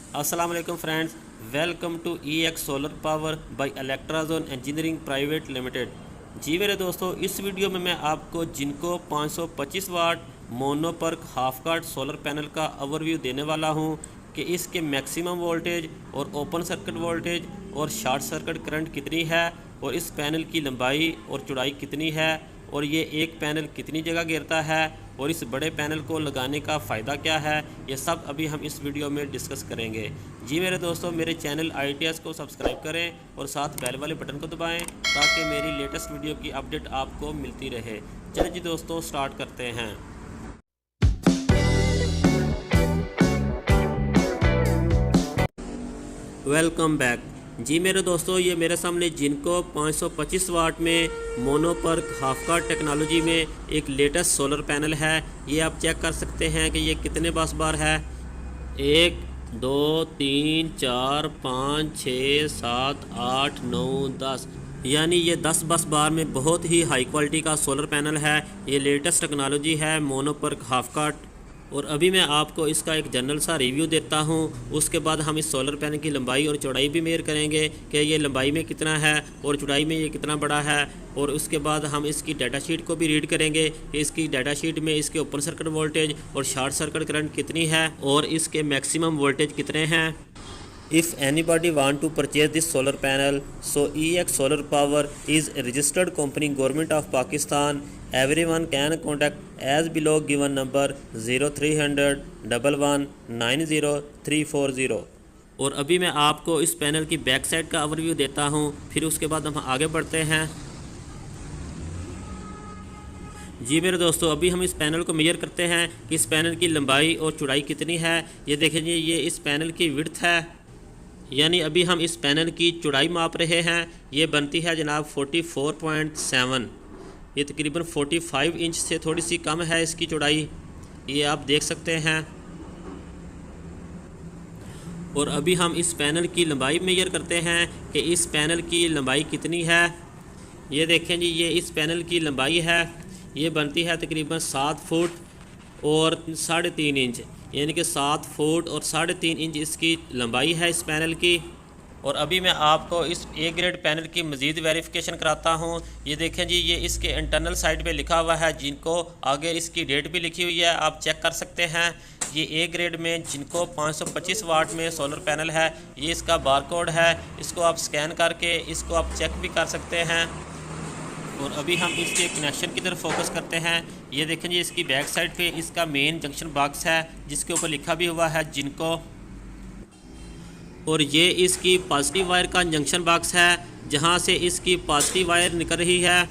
अस्सलाम वालेकुम friends, welcome to EX solar power by Electrazone engineering private limited. जी मेरे दोस्तों, इस वीडियो में मैं आपको जिनको 525 watt mono PERC half cut solar panel का ओवरव्यू देने वाला हूं कि इसके मैक्सिमम वोल्टेज और ओपन सर्किट वोल्टेज और शॉर्ट सर्किट करंट कितनी है और इस पैनल की लंबाई और चौड़ाई कितनी है और ये एक पैनल कितनी जगह गिरता है और इस बड़े पैनल को लगाने का फ़ायदा क्या है, ये सब अभी हम इस वीडियो में डिस्कस करेंगे। जी मेरे दोस्तों, मेरे चैनल ITS को सब्सक्राइब करें और साथ बेल वाले बटन को दबाएं ताकि मेरी लेटेस्ट वीडियो की अपडेट आपको मिलती रहे। चलिए जी दोस्तों, स्टार्ट करते हैं। Welcome back. जी मेरे दोस्तों, ये मेरे सामने जिनको 525 वाट में मोनोपर्क हाफ काट टेक्नोलॉजी में एक लेटेस्ट सोलर पैनल है। ये आप चेक कर सकते हैं कि ये कितने बस बार है। 1 2 3 4 5 6 7 8 9 10, यानी ये 10 बस बार में बहुत ही हाई क्वालिटी का सोलर पैनल है। ये लेटेस्ट टेक्नोलॉजी है मोनोपर्क हाफ काट। और अभी मैं आपको इसका एक जनरल सा रिव्यू देता हूं। उसके बाद हम इस सोलर पैनल की लंबाई और चौड़ाई भी मेज़र करेंगे कि ये लंबाई में कितना है और चौड़ाई में ये कितना बड़ा है। और उसके बाद हम इसकी डाटा शीट को भी रीड करेंगे कि इसकी डाटा शीट में इसके ओपन सर्किट वोल्टेज और शॉर्ट सर्किट करंट कितनी है और इसके मैक्सिमम वोल्टेज कितने हैं। If anybody want to purchase this solar panel, so EX Solar Power is a registered company, Government of Pakistan. Everyone can contact as below given number 0300 11 90340। और अभी मैं आपको इस पैनल की बैक साइड का overview देता हूँ, फिर उसके बाद हम आगे बढ़ते हैं। जी मेरे दोस्तों, अभी हम इस पैनल को मेजर करते हैं कि इस पैनल की लंबाई और चौड़ाई कितनी है। ये देखें जी, ये इस पैनल की विड्थ है, यानी अभी हम इस पैनल की चौड़ाई माप रहे हैं। ये बनती है जनाब 44.7। ये तकरीबन 45 इंच से थोड़ी सी कम है इसकी चौड़ाई, ये आप देख सकते हैं। और अभी हम इस पैनल की लंबाई मेजर करते हैं कि इस पैनल की लंबाई कितनी है। ये देखें जी, ये इस पैनल की लंबाई है, ये बनती है तकरीबन 7 फुट और 3.5 इंच, यानी कि 7 फुट और 3.5 इंच इसकी लंबाई है इस पैनल की। और अभी मैं आपको इस A ग्रेड पैनल की मज़ीद वेरिफिकेशन कराता हूँ। ये देखें जी, ये इसके इंटरनल साइड पे लिखा हुआ है जिनको, आगे इसकी डेट भी लिखी हुई है, आप चेक कर सकते हैं। ये A ग्रेड में जिनको 525 वाट में सोलर पैनल है, ये इसका बारकोड है। इसको आप स्कैन करके इसको आप चेक भी कर सकते हैं। और अभी हम इसके कनेक्शन की तरफ फोकस करते हैं। ये देखें जी, इसकी बैक साइड पे इसका मेन जंक्शन बॉक्स है जिसके ऊपर लिखा भी हुआ है जिनको। और ये इसकी पॉजिटिव वायर का जंक्शन बॉक्स है जहाँ से इसकी पॉजिटिव वायर निकल रही है।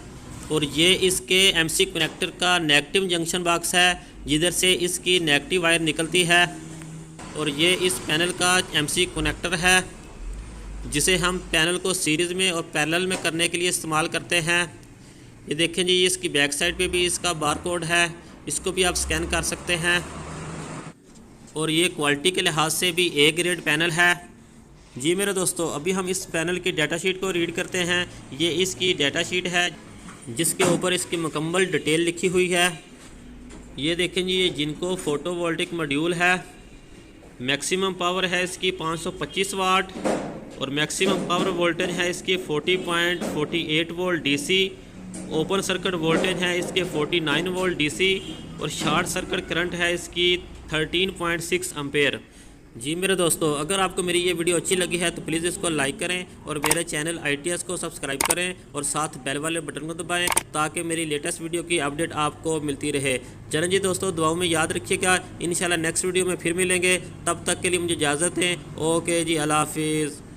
और ये इसके MC कनेक्टर का नेगेटिव जंक्शन बॉक्स है जिधर से इसकी नेगेटिव वायर निकलती है। और ये इस पैनल का MC कनेक्टर है जिसे हम पैनल को सीरीज़ में और पैरेलल में करने के लिए इस्तेमाल करते हैं। ये देखें जी, ये इसकी बैक साइड पे भी इसका बारकोड है, इसको भी आप स्कैन कर सकते हैं। और ये क्वालिटी के लिहाज से भी A ग्रेड पैनल है। जी मेरे दोस्तों, अभी हम इस पैनल की डाटा शीट को रीड करते हैं। ये इसकी डाटा शीट है जिसके ऊपर इसकी मुकम्मल डिटेल लिखी हुई है। ये देखें जी, ये जिनको फोटोवोल्टिक मॉड्यूल है। मैक्सिमम पावर है इसकी 525 वाट और मैक्सिमम पावर वोल्टेज है इसकी 40.48 volt DC। Open circuit voltage है इसके 49 वोल्ट DC और शॉर्ट सर्किट करंट है इसकी 13.6 एम्पेयर। जी मेरे दोस्तों, अगर आपको मेरी ये वीडियो अच्छी लगी है तो प्लीज़ इसको लाइक करें और मेरे चैनल ITS को सब्सक्राइब करें और साथ बेल वाले बटन को दबाएं ताकि मेरी लेटेस्ट वीडियो की अपडेट आपको मिलती रहे। चलें जी दोस्तों, दुआओं में याद रखिएगा। इंशाल्लाह नेक्स्ट वीडियो में फिर मिलेंगे, तब तक के लिए मुझे इजाज़त दें। ओके जी, अल्लाह हाफिज़।